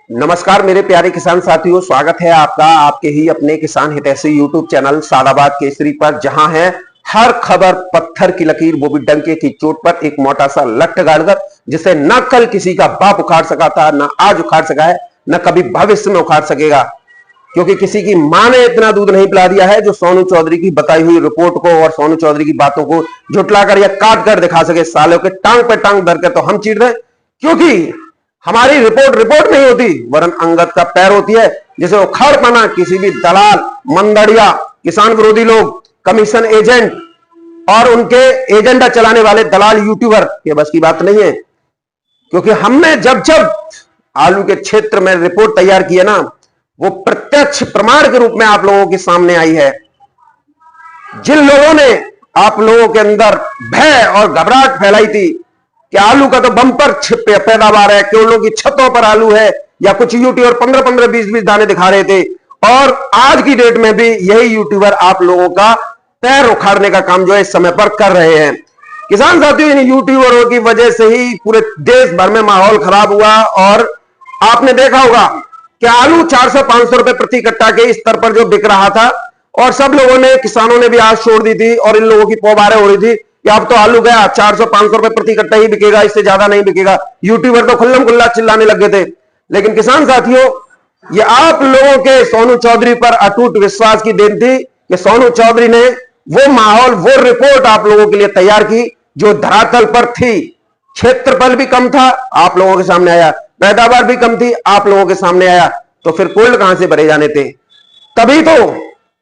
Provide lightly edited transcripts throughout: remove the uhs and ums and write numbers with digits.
नमस्कार मेरे प्यारे किसान साथियों, स्वागत है आपका आपके ही अपने किसान हितैषी यूट्यूब चैनल सादाबाद केसरी पर, जहां है हर खबर पत्थर की लकीर, वो भी डंके की चोट पर। एक मोटा सा लट्ठ गाड़कर जिसे न कल किसी का बाप उखाड़ सका था, न आज उखाड़ सका है, न कभी भविष्य में उखाड़ सकेगा, क्योंकि किसी की मां ने इतना दूध नहीं पिला दिया है जो सोनू चौधरी की बताई हुई रिपोर्ट को और सोनू चौधरी की बातों को झुटलाकर या काट कर दिखा सके। सालों के टांग पे टांग धर के तो हम चीर रहे, क्योंकि हमारी रिपोर्ट नहीं होती, वरन अंगद का पैर होती है, जिसे उखाड़ पाना किसी भी दलाल, मंदड़िया, किसान विरोधी लोग, कमीशन एजेंट और उनके एजेंडा चलाने वाले दलाल यूट्यूबर के बस की बात नहीं है। क्योंकि हमने जब जब आलू के क्षेत्र में रिपोर्ट तैयार की है ना, वो प्रत्यक्ष प्रमाण के रूप में आप लोगों के सामने आई है। जिन लोगों ने आप लोगों के अंदर भय और घबराहट फैलाई थी कि आलू का तो बम्पर पैदावार है, केवलों की छतों पर आलू है, या कुछ यूट्यूबर 15-15, 20-20 दाने दिखा रहे थे, और आज की डेट में भी यही यूट्यूबर आप लोगों का पैर उखाड़ने का काम जो है इस समय पर कर रहे हैं। किसान साथियों, इन यूट्यूबरों की वजह से ही पूरे देश भर में माहौल खराब हुआ, और आपने देखा होगा कि आलू 400-500 रुपए प्रति कट्टा के स्तर पर जो बिक रहा था, और सब लोगों ने, किसानों ने भी आस छोड़ दी थी, और इन लोगों की पौबारें हो रही थी कि अब तो आलू गया 400-500 रुपए प्रति कट्टा ही बिकेगा, इससे ज्यादा नहीं बिकेगा। यूट्यूबर तो खुल्लम खुल्ला चिल्लाने लगे थे। लेकिन किसान साथियों, ये आप लोगों के सोनू चौधरी पर अटूट विश्वास की देन थी कि सोनू चौधरी ने वो माहौल, वो रिपोर्ट आप लोगों के लिए तैयार की जो धरातल पर थी। क्षेत्रफल भी कम था, आप लोगों के सामने आया, पैदावार भी कम थी, आप लोगों के सामने आया, तो फिर कोल्ड कहां से भरे जाने थे? तभी तो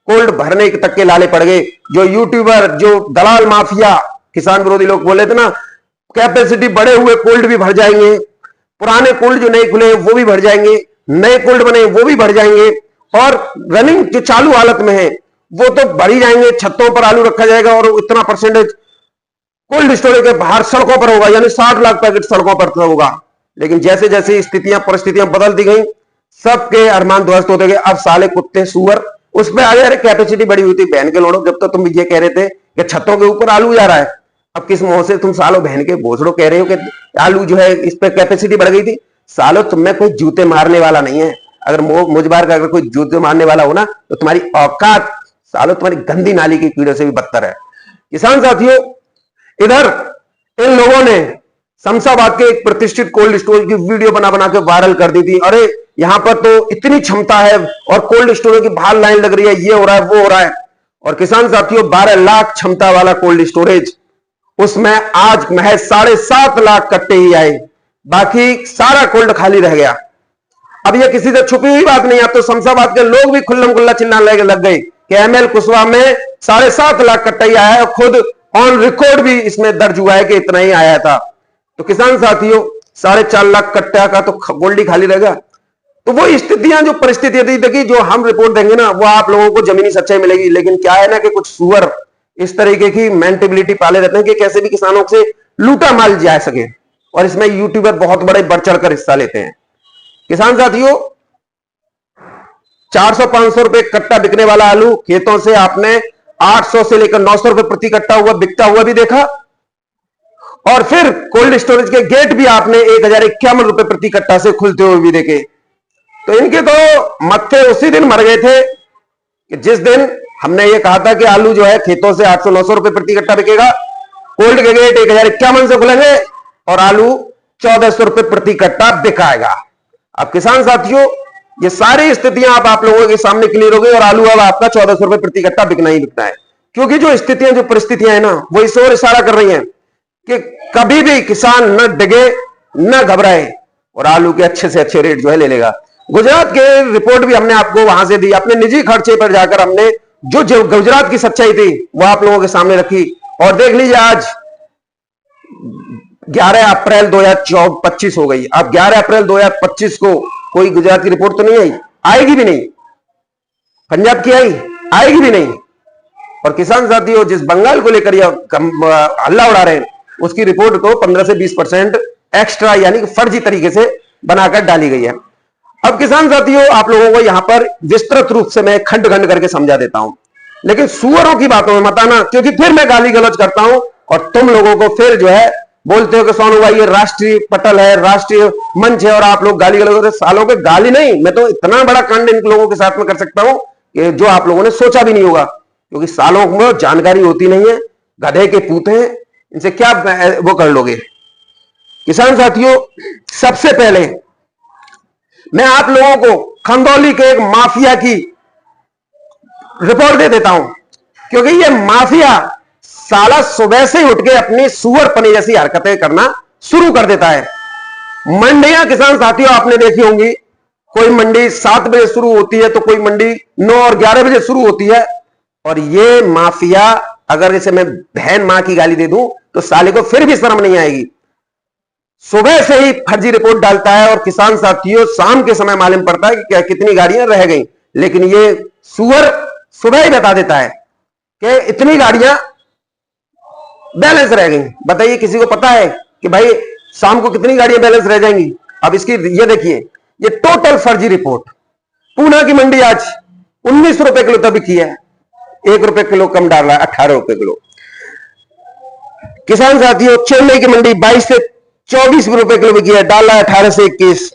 कोल्ड भरने तक के लाले पड़ गए। जो यूट्यूबर, जो दलाल माफिया, किसान विरोधी लोग बोले थे ना, कैपेसिटी बढ़े हुए कोल्ड भी भर जाएंगे, पुराने कोल्ड जो नहीं खुले वो भी भर जाएंगे, नए कोल्ड बने वो भी भर जाएंगे, और रनिंग जो चालू हालत में है वो तो भर ही जाएंगे। छतों पर आलू रखा जाएगा और इतना परसेंटेज कोल्ड स्टोरेज के बाहर सड़कों पर होगा, यानी 60 लाख पैकेट सड़कों पर होगा। लेकिन जैसे जैसे स्थितियां, परिस्थितियां बदलती गई, सबके अरमान ध्वस्त होते गए। अब साले कुत्ते सुअर उस पर आ गए, अरे कैपेसिटी बड़ी हुई थी, बहन के लोड़ो, जब तो तुम ये कह रहे थे कि छतों के ऊपर आलू जा रहा है, अब किस मुंह से तुम सालों बहन के भोसड़ो कह रहे हो कि आलू जो है इस पर कैपेसिटी बढ़ गई थी? सालों, तुम्हें कोई जूते मारने वाला नहीं है। अगर मुझबार का अगर कोई जूते मारने वाला हो ना, तो तुम्हारी औकात सालों तुम्हारी गंदी नाली की कीड़ों से भी बदतर है। किसान साथियों, इधर इन लोगों ने शमशाबाद के एक प्रतिष्ठित कोल्ड स्टोरेज की वीडियो बना के वायरल कर दी थी। अरे यहां पर तो इतनी क्षमता है और कोल्ड स्टोरेज की बाहर लाइन लग रही है, ये हो रहा है, वो हो रहा है। और किसान साथियों, 12 लाख क्षमता वाला कोल्ड स्टोरेज, उसमें आज महज 7.5 लाख कट्टे ही आए, बाकी सारा कोल्ड खाली रह गया। अब ये किसी से छुपी हुई बात नहीं, अब तो शमशाबाद के लोग भी खुल्लम खुल्ला चिल्लाने लग गए कि ML कुशवाहा में 7.5 लाख कट्टा ही आया है, खुद ऑन रिकॉर्ड भी इसमें दर्ज हुआ है कि इतना ही आया था। तो किसान साथियों, 4.5 लाख कट्टा का तो गोल्ड ही खाली रहेगा। तो वो स्थितियां, जो परिस्थितियां थी, देखिए जो हम रिपोर्ट देंगे ना, वो आप लोगों को जमीनी सच्चाई मिलेगी। लेकिन क्या है ना कि कुछ सुअर इस तरीके की मेंटेबिलिटी पाले रहते हैं कि कैसे भी किसानों से लूटा माल जा सके, और इसमें यूट्यूबर बहुत बड़े बढ़ चढ़कर हिस्सा लेते हैं। किसान साथियों, 400-500 रुपए कट्टा बिकने वाला आलू खेतों से आपने 800 से लेकर 900 रुपए प्रति कट्टा हुआ बिकता हुआ भी देखा, और फिर कोल्ड स्टोरेज के गेट भी आपने 1051 रुपए प्रति कट्टा से खुलते हुए भी देखे। तो इनके तो मत्थे उसी दिन मर गए थे कि जिस दिन हमने ये कहा था कि आलू जो है खेतों से 800-900 रुपए प्रति कट्टा बिकेगा, कोल्ड के गेट 1051 से खुलेंगे और आलू 1400 रुपए प्रति कट्टा बिकाएगा। अब किसान साथियों, ये सारी स्थितियां आप लोगों के सामने क्लियर हो गई, और आलू अब आपका 1400 रुपए प्रति कट्टा बिकना ही बिकना है। क्योंकि जो स्थितियां, जो परिस्थितियां है ना, वो इस ओर इशारा कर रही हैं कि कभी भी किसान न डिगे, न घबराए, और आलू के अच्छे से अच्छे रेट जो है ले लेगा। गुजरात के रिपोर्ट भी हमने आपको वहां से दी, अपने निजी खर्चे पर जाकर हमने जो गुजरात की सच्चाई थी वो आप लोगों के सामने रखी। और देख लीजिए, आज 11 अप्रैल 2025 हो गई। अब 11 अप्रैल 2025 को कोई गुजरात की रिपोर्ट तो नहीं आई, आएगी भी नहीं। पंजाब की आएगी भी नहीं। और किसान साथियों, जिस बंगाल को लेकर यह हल्ला उड़ा रहे हैं, उसकी रिपोर्ट को 15 से 20% एक्स्ट्रा, यानी कि फर्जी तरीके से बनाकर डाली गई है। अब किसान साथियों, आप लोगों को यहां पर विस्तृत रूप से मैं खंड खंड करके समझा देता हूं, लेकिन सुअरों की बातों में मत आना, क्योंकि फिर मैं गाली गलौज करता हूं और तुम लोगों को फिर जो है बोलते हो कि सोनू भाई ये राष्ट्रीय पटल है, राष्ट्रीय मंच है, और आप लोग गाली गलौज। सालों पे गाली नहीं, मैं तो इतना बड़ा कांड इन लोगों के साथ में कर सकता हूं कि जो आप लोगों ने सोचा भी नहीं होगा, क्योंकि सालों में जानकारी होती नहीं है, गधे के पूत हैं, इनसे क्या वो कर लोगे। किसान साथियों, सबसे पहले मैं आप लोगों को खंदौली के एक माफिया की रिपोर्ट दे देता हूं, क्योंकि ये माफिया साला सुबह से उठ के अपनी सुअर पने जैसी हरकतें करना शुरू कर देता है। मंडियां किसान साथियों आपने देखी होंगी, कोई मंडी 7 बजे शुरू होती है तो कोई मंडी 9 और 11 बजे शुरू होती है। और ये माफिया, अगर इसे मैं बहन मां की गाली दे दूं तो साले को फिर भी शर्म नहीं आएगी। सुबह से ही फर्जी रिपोर्ट डालता है, और किसान साथियों शाम के समय मालूम पड़ता है कि कितनी गाड़ियां रह गई, लेकिन ये सुअर सुबह ही बता देता है कि इतनी गाड़ियां बैलेंस रह गई। बताइए, किसी को पता है कि भाई शाम को कितनी गाड़ियां बैलेंस रह जाएंगी? अब इसकी ये देखिए, ये टोटल फर्जी रिपोर्ट। पूना की मंडी आज 19 रुपए किलो तक बिकी है, 1 रुपए किलो कम डाल रहा है, 18 रुपए किलो। किसान साथियों, चेन्नई की मंडी 22 से 24 रुपए किलो बिकी है, डाल रहा है 18 से 21।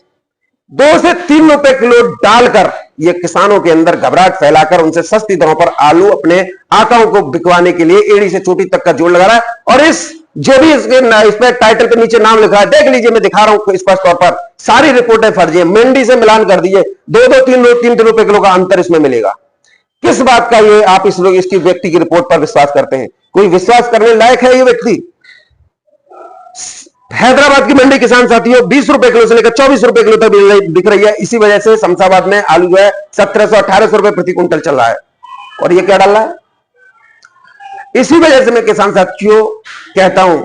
2 से 3 रुपए किलो डालकर ये किसानों के अंदर घबराहट फैलाकर उनसे सस्ती दरों पर आलू अपने आकाओं को बिकवाने के लिए एड़ी से चोटी तक का जोड़ लगा रहा है। और इस जो भी इस पे टाइटल के नीचे नाम लिखा है, देख लीजिए, मैं दिखा रहा हूं स्पष्ट तौर पर, सारी रिपोर्टें फर्जी है। मंडी से मिलान कर दीजिए, 2-3 रुपए किलो का अंतर इसमें मिलेगा। किस बात का ये आप इसकी व्यक्ति की रिपोर्ट पर विश्वास करते हैं? कोई विश्वास करने लायक है ये व्यक्ति? हैदराबाद की मंडी किसान साथियों 20 रुपए किलो से लेकर 24 रुपए किलो तक बिक रही है। इसी वजह से शमशाबाद में आलू जो है 1700-1800 रुपए प्रति क्विंटल चल रहा है। और ये क्या डाल रहा है? इसी वजह से मैं किसान साथियों कहता हूं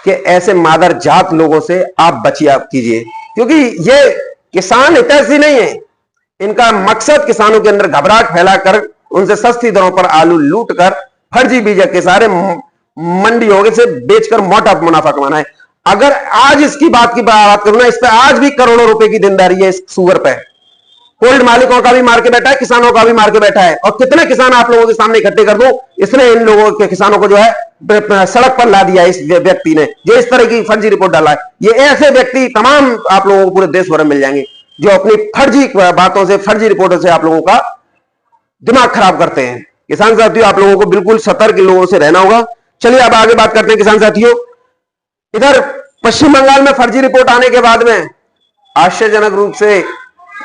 कि ऐसे मादर जात लोगों से आप बचिए कीजिए, क्योंकि ये किसान हितैषी नहीं है। इनका मकसद किसानों के अंदर घबराहट फैलाकर उनसे सस्ती दरों पर आलू लूट कर फर्जी बीज के सारे मंडियों से बेचकर मोटा मुनाफा कमाना है। अगर आज इसकी बात करूं ना, इस पे आज भी करोड़ों रुपए की देनदारी है इस सुअर पे। कोल्ड मालिकों का भी मार के बैठा है, किसानों का भी मार के बैठा है। और कितने किसान आप लोगों के सामने इकट्ठे कर दूं, इसने इन लोगों के किसानों को जो है सड़क पर ला दिया। इस व्यक्ति ने जो इस तरह की फर्जी रिपोर्ट डाला है, ये ऐसे व्यक्ति तमाम आप लोगों को पूरे देश भर में मिल जाएंगे जो अपनी फर्जी बातों से, फर्जी रिपोर्टों से आप लोगों का दिमाग खराब करते हैं। किसान साथियों, आप लोगों को बिल्कुल सतर्क लोगों से रहना होगा। चलिए अब आगे बात करते हैं किसान साथियों। इधर पश्चिम बंगाल में फर्जी रिपोर्ट आने के बाद में आश्चर्यजनक रूप से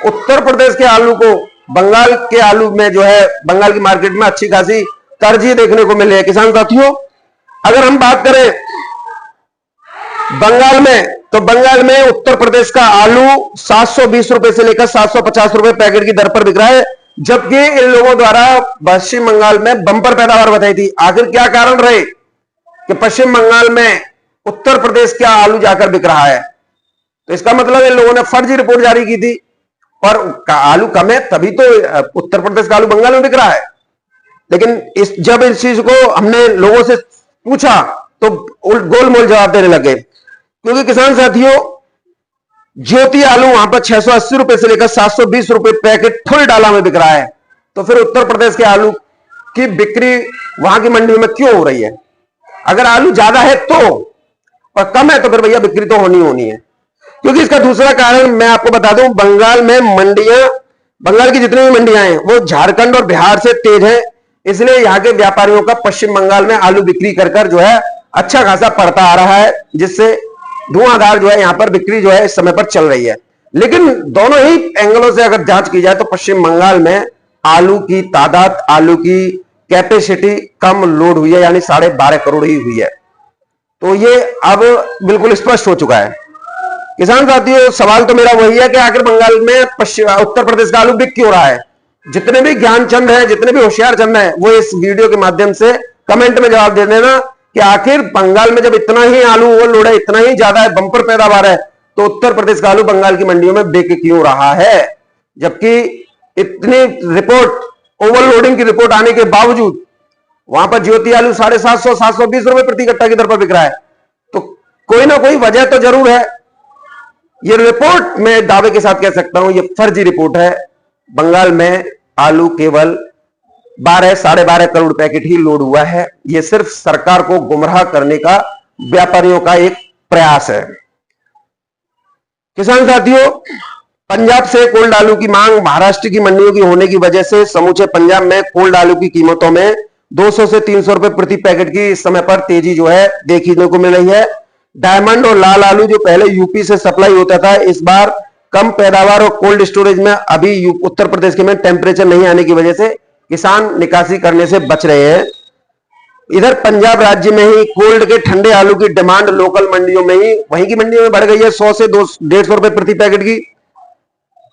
उत्तर प्रदेश के आलू को बंगाल के आलू में जो है बंगाल की मार्केट में अच्छी खासी तरजीह देखने को मिली है। किसान साथियों, अगर हम बात करें बंगाल में, तो बंगाल में उत्तर प्रदेश का आलू 720 रुपए से लेकर 750 रुपए पैकेट की दर पर बिक रहा है, जबकि इन लोगों द्वारा पश्चिम बंगाल में बंपर पैदावार बताई थी। आखिर क्या कारण रहे कि पश्चिम बंगाल में उत्तर प्रदेश का आलू जाकर बिक रहा है? तो इसका मतलब इन लोगों ने फर्जी रिपोर्ट जारी की थी, और आलू कम है तभी तो उत्तर प्रदेश का आलू बंगाल में बिक रहा है। लेकिन जब इस चीज को हमने लोगों से पूछा तो गोलमोल जवाब देने लगे, क्योंकि किसान साथियों ज्योति आलू वहां पर 680 रुपए से लेकर 720 रुपए पैकेट फुल डाला में बिक रहा है। तो फिर उत्तर प्रदेश के आलू की बिक्री वहां की मंडी में क्यों हो रही है? अगर आलू ज्यादा है तो, और कम है तो फिर भैया बिक्री तो होनी है। क्योंकि इसका दूसरा कारण मैं आपको बता दूं, बंगाल में मंडियां, बंगाल की जितनी भी मंडियां हैं वो झारखंड और बिहार से तेज है, इसलिए यहां के व्यापारियों का पश्चिम बंगाल में आलू बिक्री कर जो है अच्छा खासा पड़ता आ रहा है, जिससे धुआंधार जो है यहां पर बिक्री जो है इस समय पर चल रही है। लेकिन दोनों ही एंगलों से अगर जांच की जाए तो पश्चिम बंगाल में आलू की तादाद, आलू की कैपेसिटी कम लोड हुई है, यानी 12.5 करोड़ ही हुई है। तो ये अब बिल्कुल स्पष्ट हो चुका है। किसान साथियों, सवाल तो मेरा वही है कि आखिर बंगाल में उत्तर प्रदेश का आलू बिक क्यों रहा है? जितने भी ज्ञानचंद है, जितने भी होशियार चंद है, वो इस वीडियो के माध्यम से कमेंट में जवाब दे देना कि आखिर बंगाल में जब इतना ही आलू ओवरलोड है, इतना ही ज्यादा है, बंपर पैदावार है, तो उत्तर प्रदेश का आलू बंगाल की मंडियों में बिक क्यों रहा है? जबकि इतनी रिपोर्ट, ओवरलोडिंग की रिपोर्ट आने के बावजूद वहां पर ज्योति आलू 750-720 रुपए प्रति कट्टा की दर पर बिक रहा है। तो कोई ना कोई वजह तो जरूर है। ये रिपोर्ट मैं दावे के साथ कह सकता हूं, ये फर्जी रिपोर्ट है। बंगाल में आलू केवल 12-12.5 करोड़ पैकेट ही लोड हुआ है। ये सिर्फ सरकार को गुमराह करने का व्यापारियों का एक प्रयास है। किसान साथियों, पंजाब से कोल्ड आलू की मांग महाराष्ट्र की मंडियों की होने की वजह से समूचे पंजाब में कोल्ड आलू की कीमतों में 200 से 300 रुपए प्रति पैकेट की इस समय पर तेजी जो है देखने को मिल रही है। डायमंड और लाल आलू जो पहले यूपी से सप्लाई होता था, इस बार कम पैदावार और कोल्ड स्टोरेज में अभी उत्तर प्रदेश के में टेम्परेचर नहीं आने की वजह से किसान निकासी करने से बच रहे हैं। इधर पंजाब राज्य में ही कोल्ड के ठंडे आलू की डिमांड लोकल मंडियों में ही वहीं की मंडियों में बढ़ गई है 100 से 150 रुपए प्रति पैकेट की।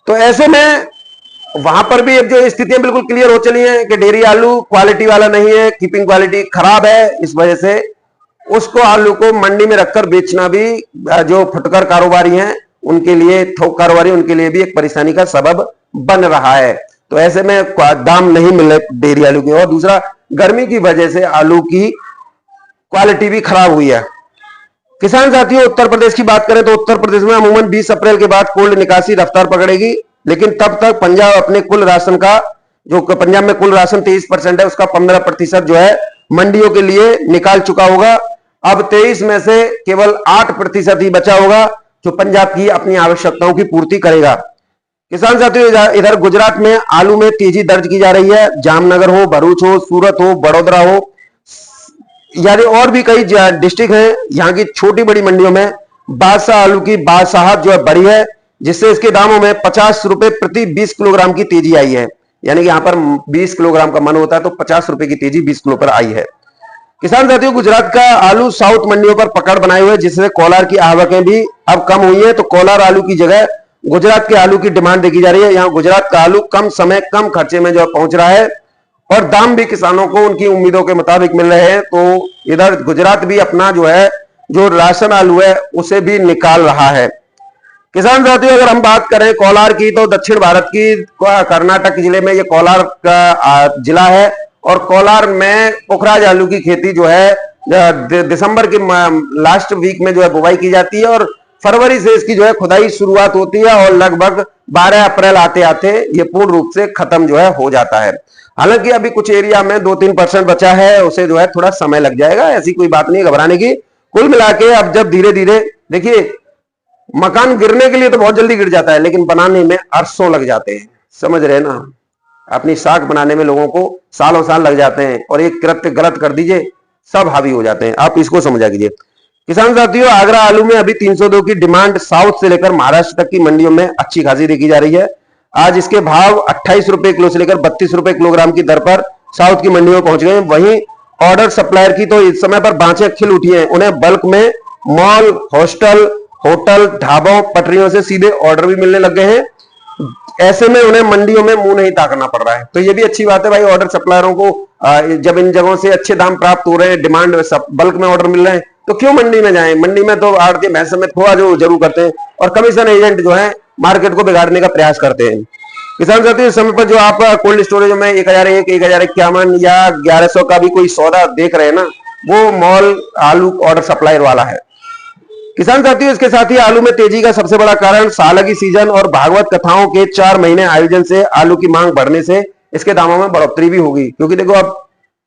तो ऐसे में वहां पर भी अब जो स्थितियां बिल्कुल क्लियर हो चली हैं कि डेयरी आलू क्वालिटी वाला नहीं है, कीपिंग क्वालिटी खराब है, इस वजह से उसको आलू को मंडी में रखकर बेचना भी जो फुटकर कारोबारी हैं उनके लिए, थोक कारोबारी, उनके लिए भी एक परेशानी का सबब बन रहा है। तो ऐसे में दाम नहीं मिल रहे डेयरी आलू के। और दूसरा, गर्मी की वजह से आलू की क्वालिटी भी खराब हुई है। किसान साथियों, उत्तर प्रदेश की बात करें तो उत्तर प्रदेश में अमूमन 20 अप्रैल के बाद कोल्ड निकासी रफ्तार पकड़ेगी, लेकिन तब तक पंजाब अपने कुल राशन का, जो पंजाब में कुल राशन 23% है, उसका 15% जो है मंडियों के लिए निकाल चुका होगा। अब 23 में से केवल 8% ही बचा होगा जो पंजाब की अपनी आवश्यकताओं की पूर्ति करेगा। किसान साथियों, इधर गुजरात में आलू में तेजी दर्ज की जा रही है। जामनगर हो, भरूच हो, सूरत हो, बड़ोदरा हो, यानी और भी कई डिस्ट्रिक्ट हैं, यहाँ की छोटी बड़ी मंडियों में बादशाह आलू की बादशाहत जो है बढ़ी है, जिससे इसके दामों में 50 रुपए प्रति 20 किलोग्राम की तेजी आई है। यानी कि यहाँ पर 20 किलोग्राम का मन होता है तो 50 रुपए की तेजी 20 किलो पर आई है। किसान साथियों, गुजरात का आलू साउथ मंडियों पर पकड़ बनाए हुए, जिससे कोलार की आवकें भी अब कम हुई है। तो कोलार आलू की जगह गुजरात के आलू की डिमांड देखी जा रही है। यहाँ गुजरात का आलू कम समय कम खर्चे में जो पहुंच रहा है और दाम भी किसानों को उनकी उम्मीदों के मुताबिक मिल रहे हैं। तो इधर गुजरात भी अपना जो है जो राशन आलू है उसे भी निकाल रहा है। किसान साथियों, अगर हम बात करें कोलार की, तो दक्षिण भारत की कर्नाटक जिले में ये कोलार का जिला है और कोलार में पुखराज आलू की खेती जो है दिसंबर के लास्ट वीक में जो है बुवाई की जाती है और फरवरी से इसकी जो है खुदाई शुरुआत होती है और लगभग 12 अप्रैल आते आते ये पूर्ण रूप से खत्म जो है हो जाता है। हालांकि अभी कुछ एरिया में 2-3% बचा है, उसे जो है थोड़ा समय लग जाएगा, ऐसी कोई बात नहीं घबराने की। कुल मिला के अब जब धीरे धीरे, देखिए मकान गिरने के लिए तो बहुत जल्दी गिर जाता है, लेकिन बनाने में अरसों लग जाते हैं, समझ रहे ना। अपनी साख बनाने में लोगों को सालों साल लग जाते हैं और एक कृत्य गलत कर दीजिए सब हावी हो जाते हैं, आप इसको समझा कीजिए। किसान साथियों, आगरा आलू में अभी 302 की डिमांड साउथ से लेकर महाराष्ट्र तक की मंडियों में अच्छी खासी देखी जा रही है। आज इसके भाव 28 रुपए किलो से लेकर 32 रुपए किलोग्राम की दर पर साउथ की मंडियों में पहुंच गए। वहीं ऑर्डर सप्लायर की तो इस समय पर बांचें खिल उठी हैं, उन्हें बल्क में मॉल, हॉस्टल, होटल, ढाबों, पटरियों से सीधे ऑर्डर भी मिलने लग गए हैं। ऐसे में उन्हें मंडियों में मुंह नहीं ताकना पड़ रहा है, तो ये भी अच्छी बात है भाई। ऑर्डर सप्लायरों को जब इन जगहों से अच्छे दाम प्राप्त हो रहे हैं, डिमांड बल्क में ऑर्डर मिल रहे हैं, तो क्यों मंडी में जाएं। मंडी में तो आड़ती भैंस समेत खोआ जो जरूर करते हैं और कमीशन एजेंट जो है मार्केट को बिगाड़ने का प्रयास करते हैं। किसान साथियों, इस समय पर जो आप कोल्ड स्टोरेज में 1001, 1051 या 1100 का भी कोई सौदा देख रहे हैं ना, वो मॉल आलू ऑर्डर सप्लायर वाला है। किसान साथियों, इसके साथ ही आलू में तेजी का सबसे बड़ा कारण सालगी सीजन और भागवत कथाओं के 4 महीने आयोजन से आलू की मांग बढ़ने से इसके दामों में बढ़ोतरी भी होगी। क्योंकि देखो, अब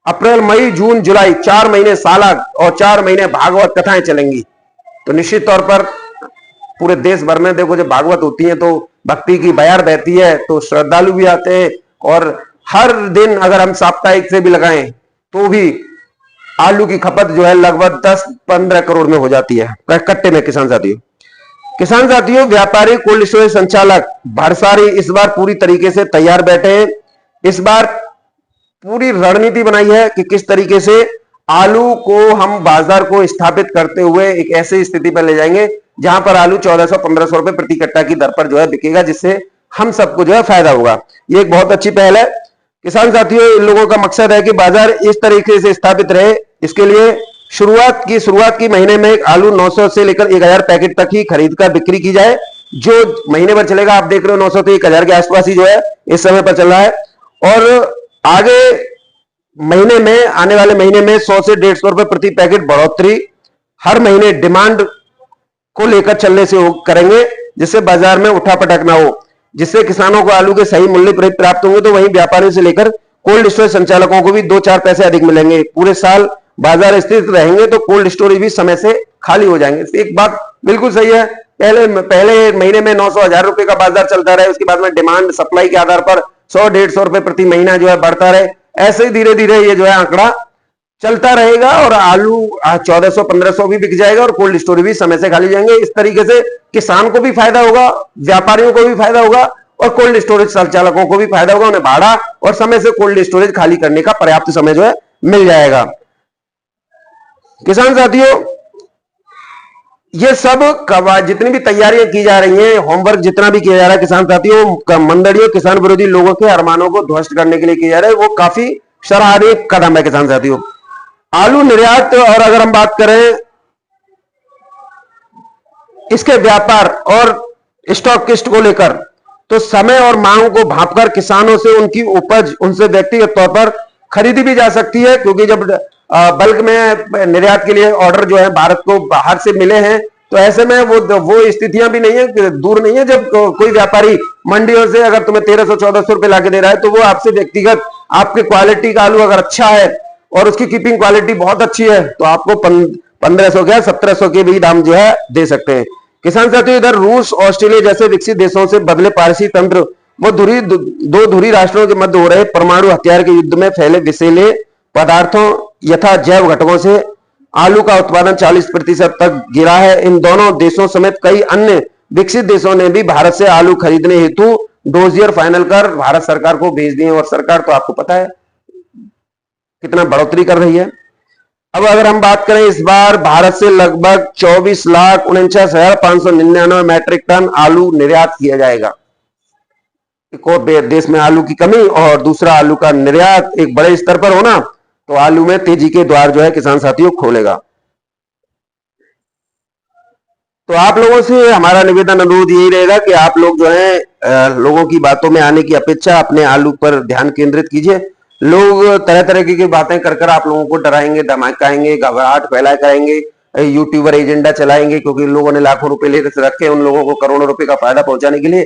अप्रैल, मई, जून, जुलाई 4 महीने सालग और 4 महीने भागवत कथाएं चलेंगी, तो निश्चित तौर पर पूरे देश भर में देखो जब भागवत होती है तो भक्ति की बयार बहती है, तो श्रद्धालु भी आते हैं और हर दिन अगर हम साप्ताहिक से भी लगाएं तो भी आलू की खपत जो है लगभग 10-15 करोड़ में हो जाती है कट्टे में। किसान साथियों, व्यापारी कोल्ड स्टोरेज संचालक भरसारी इस बार पूरी तरीके से तैयार बैठे हैं। इस बार पूरी रणनीति बनाई है कि किस तरीके से आलू को हम बाजार को स्थापित करते हुए एक ऐसी स्थिति पर ले जाएंगे जहां पर आलू 1400-1500 रुपए प्रति कट्टा की दर पर जो है बिकेगा, जिससे हम सबको जो है फायदा होगा। ये एक बहुत अच्छी पहल है। किसान साथियों, इन लोगों का मकसद है कि बाजार इस तरीके से स्थापित रहे। इसके लिए शुरुआत की महीने में आलू 900 से लेकर 1000 पैकेट तक ही खरीद कर बिक्री की जाए, जो महीने भर चलेगा। आप देख रहे हो 900 से 1000 के आसपास ही जो है इस समय पर चल रहा है और आगे महीने में, आने वाले महीने में 100 से 150 रुपए प्रति पैकेट बढ़ोतरी हर महीने डिमांड को लेकर चलने से करेंगे, जिससे बाजार में उठापटक ना हो, जिससे किसानों को आलू के सही मूल्य प्राप्त होंगे। तो वहीं व्यापारियों से लेकर कोल्ड स्टोरेज संचालकों को भी 2-4 पैसे अधिक मिलेंगे। पूरे साल बाजार स्थिर रहेंगे तो कोल्ड स्टोरेज भी समय से खाली हो जाएंगे। एक बात बिल्कुल सही है, पहले महीने में 900-1000 रुपए का बाजार चलता रहे, उसके बाद में डिमांड सप्लाई के आधार पर 100-150 रुपए प्रति महीना जो है बढ़ता रहे, ऐसे ही धीरे धीरे ये जो है आंकड़ा चलता रहेगा और आलू 1400-1500 भी बिक जाएगा और कोल्ड स्टोरेज भी समय से खाली जाएंगे। इस तरीके से किसान को भी फायदा होगा, व्यापारियों को भी फायदा होगा और कोल्ड स्टोरेज संचालकों को भी फायदा होगा। उन्हें भाड़ा और समय से कोल्ड स्टोरेज खाली करने का पर्याप्त समय जो है मिल जाएगा। किसान साथियों, ये सब जितनी भी तैयारियां की जा रही हैं, होमवर्क जितना भी किया जा रहा है किसान साथियों, मंडलियों किसान विरोधी लोगों के अरमानों को ध्वस्त करने के लिए किया जा रहा है, वो काफी सराहनीय कदम है किसान साथियों। आलू निर्यात और अगर हम बात करें इसके व्यापार और स्टॉकिस्ट को लेकर, तो समय और मांग को भांपकर किसानों से उनकी उपज उनसे व्यक्तिगत तौर पर खरीदी भी जा सकती है, क्योंकि जब बल्क में निर्यात के लिए ऑर्डर जो है भारत को बाहर से मिले हैं, तो ऐसे में वो स्थितियां भी नहीं है, दूर नहीं है, जब कोई व्यापारी मंडियों से अगर तुम्हें 1300-1400 रुपए लाके दे रहा है, तो वो आपसे व्यक्तिगत आपके क्वालिटी का आलू अगर अच्छा है और उसकी कीपिंग क्वालिटी बहुत अच्छी है, तो आपको 1500 क्या 1700 के भी दाम जो है दे सकते हैं। किसान साथियों, इधर रूस ऑस्ट्रेलिया जैसे विकसित देशों से बदले पारसी तंत्र वो दो धुरी राष्ट्रों के मध्य हो रहे परमाणु हथियार के युद्ध में फैले विषैले पदार्थों यथा जैव घटकों से आलू का उत्पादन 40% तक गिरा है। इन दोनों देशों समेत कई अन्य विकसित देशों ने भी भारत से आलू खरीदने हेतु डोजियर फाइनल कर भारत सरकार को भेज दिए, और सरकार तो आपको पता है कितना बढ़ोतरी कर रही है। अब अगर हम बात करें, इस बार भारत से लगभग 24,49,599 मैट्रिक टन आलू निर्यात किया जाएगा। एक और देश में आलू की कमी और दूसरा आलू का निर्यात एक बड़े स्तर पर होना, तो आलू में तेजी के द्वार जो है किसान साथियों खोलेगा। तो आप लोगों से हमारा निवेदन अनुरोध यही रहेगा कि आप लोग जो है लोगों की बातों में आने की अपेक्षा अपने आलू पर ध्यान केंद्रित कीजिए। लोग तरह तरह की बातें कर आप लोगों को डराएंगे, धमकाएंगे, घबराहट फैलाया करेंगे, यूट्यूबर एजेंडा चलाएंगे, क्योंकि लोगों ने लाखों रुपए ले रखे उन लोगों को करोड़ों रुपए का फायदा पहुंचाने के लिए।